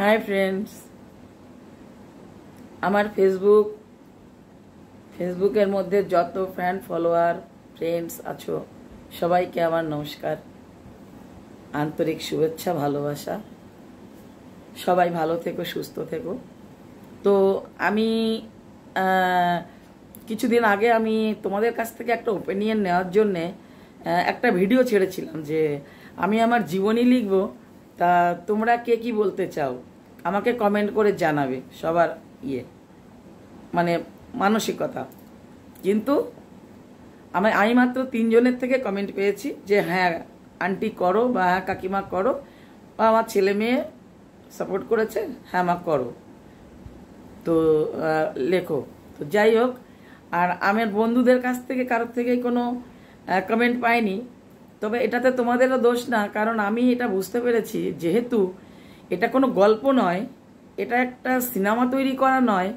Hi friends, আমার ফেসবুকের মধ্যে যত ফ্রেন্ড ফলোয়ার ফ্রেন্ডস আছো সবাইকে আমার নমস্কার, আন্তরিক শুভেচ্ছা, ভালোবাসা। সবাই ভালো থেকো, সুস্থ থেকো। তো আমি কিছুদিন আগে আমি তোমাদের কাছ থেকে একটা ওপিনিয়ন নেওয়ার জন্যে একটা ভিডিও ছেড়েছিলাম যে আমি আমার জীবনী লিখব, তা তোমরা কে কি বলতে চাও আমাকে কমেন্ট করে জানাবে। সবার মানে মানসিকতা। কিন্তু আমি মাত্র 3 জনের থেকে কমেন্ট পেয়েছি যে হ্যাঁ আন্টি করো, বা হ্যাঁ কাকিমা করো, বা আমার ছেলে মেয়ে সাপোর্ট করেছে, হ্যাঁ মা করো, তো লেখো। তো যাই হোক, আর আমার বন্ধুদের কাছ থেকে কারোর থেকেই কোনো কমেন্ট পাইনি। তবে এটাতে তোমাদেরও দোষ না, কারণ আমি এটা বুঝতে পেরেছি যেহেতু এটা কোনো গল্প নয়, এটা একটা সিনেমা তৈরি করা নয়,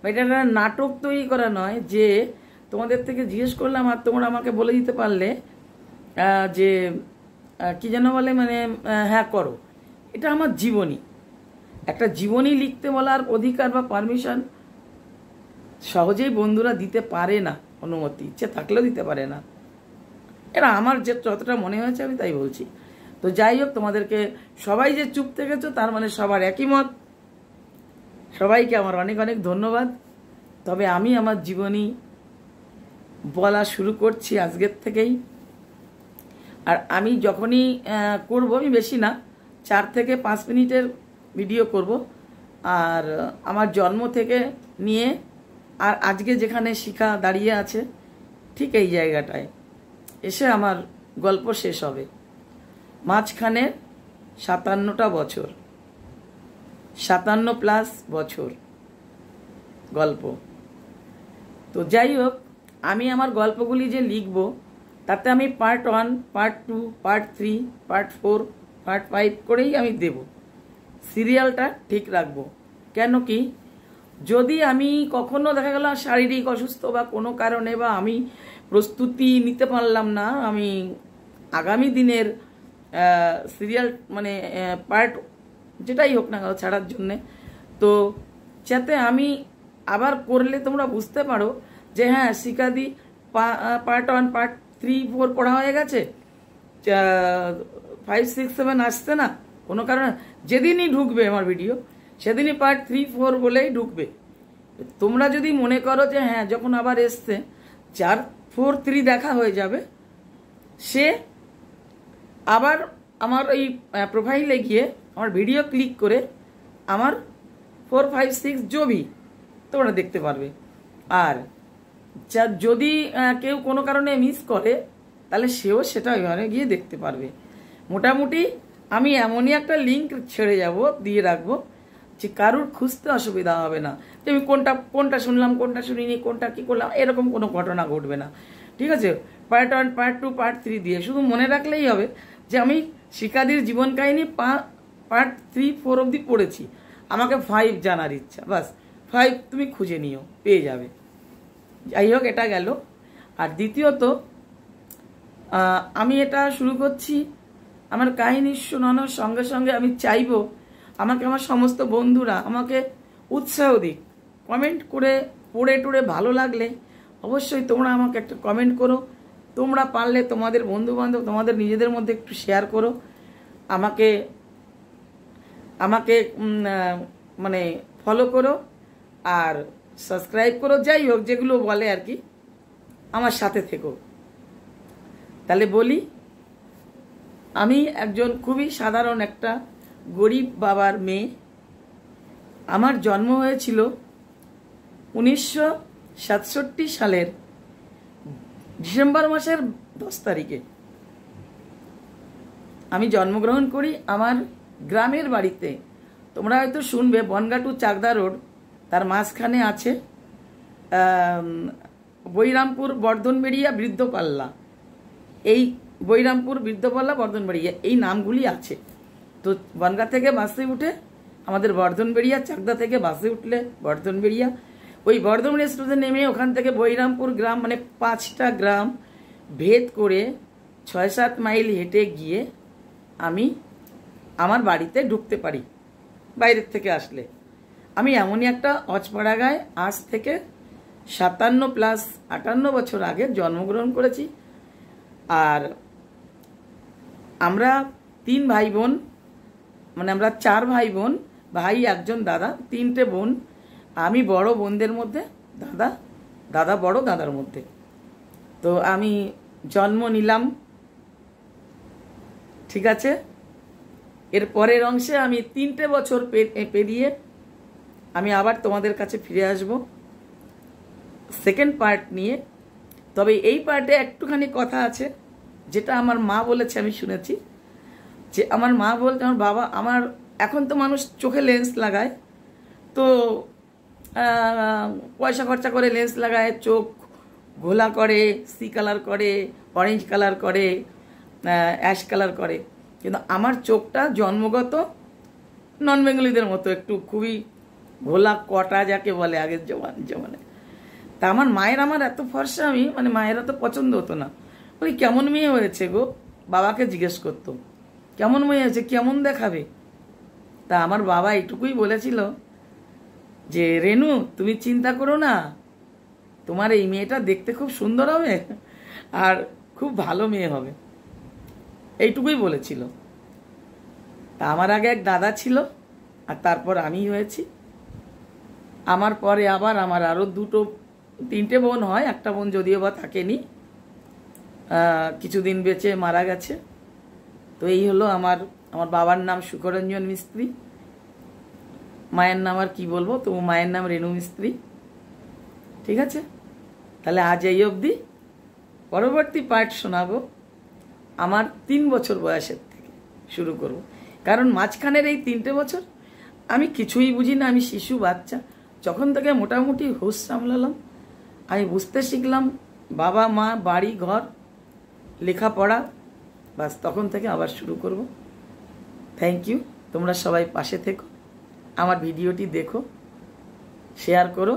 বা এটা একটা নাটক তৈরি করা নয় যে তোমাদের থেকে জিজ্ঞেস করলাম আর তোমরা আমাকে বলে দিতে পারলে যে কি যেন বলে, মানে হ্যাঁ করো। এটা আমার জীবনী, একটা জীবনী লিখতে বলার অধিকার বা পারমিশন সহজেই বন্ধুরা দিতে পারে না, অনুমতি ইচ্ছে থাকলেও দিতে পারে না। এটা আমার যে যতটা মনে হয়েছে আমি তাই বলছি। তো যাই হোক, তোমাদেরকে সবাই যে চুপ থেকেছো তার মানে সবার একই মত। সবাইকে আমার অনেক অনেক ধন্যবাদ। তবে আমি আমার জীবনী বলা শুরু করছি আজকের থেকেই। আর আমি যখনই করব, আমি বেশি না, 4 থেকে 5 মিনিটের ভিডিও করব। আর আমার জন্ম থেকে নিয়ে আর আজকে যেখানে শিখা দাঁড়িয়ে আছে ঠিক এই জায়গাটায় এসে আমার গল্প শেষ হবে। মাঝখানে 57টা বছর, 57+ বছর গল্প। তো যাই হোক, আমি আমার গল্পগুলি যে লিখব তাতে আমি part 1, part 2, part 3, part 4, part 5 করেই আমি দেব। সিরিয়ালটা ঠিক রাখবো। কেন কি, যদি আমি কখনো দেখা গেল শারীরিক অসুস্থ বা কোনো কারণে, বা আমি প্রস্তুতি নিতে পারলাম না, আমি আগামী দিনের সিরিয়াল মানে পার্ট যেটাই হোক না ছাড়ার জন্যে, তো যাতে আমি আবার করলে তোমরা বুঝতে পারো যে হ্যাঁ শিখাদি পার্ট 1, পার্ট 3, 4 পড়া হয়ে গেছে, 5, 6, 7 আসছে না কোনো কারণে। যেদিনই ঢুকবে আমার ভিডিও সেদিনই পার্ট 3, 4 বলেই ঢুকবে। তোমরা যদি মনে করো যে হ্যাঁ যখন আবার এসছে 4, 4, 3 দেখা হয়ে যাবে, সে আবার আমার এই প্রোফাইলে গিয়ে আমার ভিডিও ক্লিক করে আমার 4, 5, 6 জবি তোমরা দেখতে পারবে। আর যদি কেউ কোনো কারণে মিস করে তাহলে সেও সেটা ওইভাবে গিয়ে দেখতে পারবে। মোটামুটি আমি এমনই একটা লিঙ্ক ছেড়ে যাব, দিয়ে রাখবো যে কারুর খুঁজতে অসুবিধা হবে না, যে আমি কোনটা শুনলাম, কোনটা শুনিনি, কোনটা কি করলাম, এরকম কোনো ঘটনা ঘটবে না। ঠিক আছে, পার্ট 1, পার্ট 2, পার্ট 3 দিয়ে শুধু মনে রাখলেই হবে যে আমি শিখাদির জীবন কাহিনী পার্ট 3, 4 অবধি পড়েছি, আমাকে 5 জানার ইচ্ছা, বাস 5 তুমি খুঁজে নিও, পেয়ে যাবে। যাই হোক, এটা গেল। আর দ্বিতীয়ত, আমি এটা শুরু করছি আমার কাহিনী শোনানোর সঙ্গে সঙ্গে আমি চাইবো আমাকে আমার সমস্ত বন্ধুরা আমাকে উৎসাহ দিক। কমেন্ট করে পড়ে টুড়ে ভালো লাগলে অবশ্যই তোমরা আমাকে একটা কমেন্ট করো। তোমরা পারলে তোমাদের বন্ধুবান্ধব, তোমাদের নিজেদের মধ্যে একটু শেয়ার করো, আমাকে মানে ফলো করো আর সাবস্ক্রাইব করো, যাই হোক যেগুলো বলে আর কি, আমার সাথে থেকো। তাহলে বলি, আমি একজন খুবই সাধারণ একটা গরিব বাবার মেয়ে। আমার জন্ম হয়েছিল 1967 সালের ডিসেম্বর মাসের 10 তারিখে। আমি জন্মগ্রহণ করি আমার গ্রামের বাড়িতে। তোমরা হয়তো শুনবে বনগাঁ টু চাকদা রোড, তার মাঝখানে আছে বৈরামপুর, বর্ধনবেড়িয়া, বৃদ্ধপাল্লা। এই বৈরামপুর, বৃদ্ধপাল্লা, বর্ধনবেড়িয়া এই নামগুলি আছে। তো বনগাঁ থেকে বাসে উঠে আমাদের বর্ধনবেড়িয়া, চাকদা থেকে বাসে উঠলে বর্ধনবেড়িয়া, ওই বর্ধমান স্টেশনে নেমে ওখান থেকে বৈরামপুর গ্রাম, মানে 5টা গ্রাম ভেদ করে 6-7 মাইল হেঁটে গিয়ে আমি আমার বাড়িতে ঢুকতে পারি। বাইরের থেকে আসলে। আমি এমনই একটা অজপাড়া গায়ে আজ থেকে 57 + 58 বছর আগে জন্মগ্রহণ করেছি। আর আমরা 3 ভাই বোন, মানে আমরা 4 ভাই বোন, ভাই একজন, দাদা, 3টে বোন। আমি বড় বোনদের মধ্যে, দাদা বড় দাদার মধ্যে। তো আমি জন্ম নিলাম, ঠিক আছে। এর পরের অংশে আমি 3টে বছর পেরিয়ে আমি আবার তোমাদের কাছে ফিরে আসব সেকেন্ড পার্ট নিয়ে। তবে এই পার্টে একটুখানি কথা আছে, যেটা আমার মা বলেছে, আমি শুনেছি যে আমার মা বলতে, আমার বাবা, আমার এখন তো মানুষ চোখে লেন্স লাগায়, তো পয়সা খরচা করে লেন্স লাগায়, চোখ ঘোলা করে, সি কালার করে, অরেঞ্জ কালার করে, অ্যাশ কালার করে। কিন্তু আমার চোখটা জন্মগত নন বেঙ্গলিদের মতো একটু খুবই ঘোলা কটা যাকে বলে আগের জমানে। তা আমার মায়ের আমার এত ফর্সা, আমি মানে মায়ের তো পছন্দ হতো না, বলি কেমন মেয়ে হয়েছে গো, বাবাকে জিজ্ঞেস করতো কেমন মেয়ে হয়েছে, কেমন দেখাবে। তা আমার বাবা এইটুকুই বলেছিল যে রেনু তুমি চিন্তা করো না, তোমার এই মেয়েটা দেখতে খুব সুন্দর হবে আর খুব ভালো মেয়ে হবে, এইটুকুই বলেছিল। তা আমার আগে এক দাদা ছিল, আর তারপর আমি হয়েছি। আমার পরে আবার আমার আরও 3টে বোন হয়, একটা বোন যদিও বা থাকেনি, কিছুদিন বেঁচে মারা গেছে। তো এই হলো আমার বাবার নাম সুখরঞ্জন মিস্ত্রি, মায়ের নাম আর কি বলবো, তো মায়ের নাম রেনু মিস্ত্রি, ঠিক আছে। তাহলে আজ এই অবধি, পরবর্তী পার্ট শোনাবো আমার 3 বছর বয়সের থেকে শুরু করব, কারণ মাঝখানের এই 3টে বছর আমি কিছুই বুঝি না, আমি শিশু বাচ্চা। যখন থেকে মোটামুটি হুঁশ সামলালাম, আমি বুঝতে শিখলাম, বাবা মা, বাড়ি ঘর, লেখাপড়া, বাস তখন থেকে আবার শুরু করব। থ্যাংক ইউ, তোমরা সবাই পাশে থেকো, আমার ভিডিওটি দেখো, শেয়ার করো।